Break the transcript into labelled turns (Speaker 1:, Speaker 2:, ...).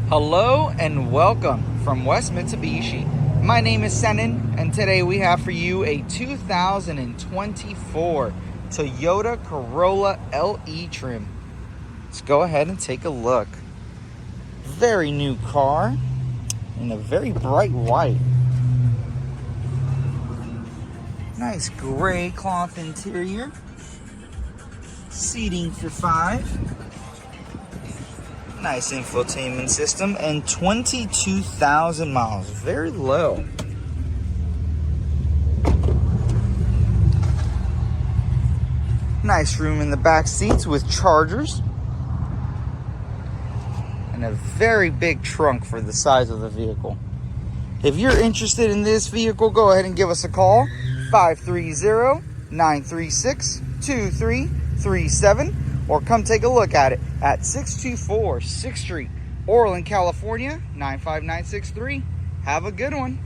Speaker 1: Hello and welcome from West Mitsubishi. My name is Senan, and today we have for you a 2024 Toyota Corolla LE trim. Let's go ahead and take a look. Very new car in a very bright white. Nice gray cloth interior. Seating for 5. Nice infotainment system, and 22,000 miles. Very low. Nice room in the back seats with chargers. And a very big trunk for the size of the vehicle. If you're interested in this vehicle, go ahead and give us a call. 530-936-2337. Or come take a look at it at 624 6th Street, Orland, California, 95963. Have a good one.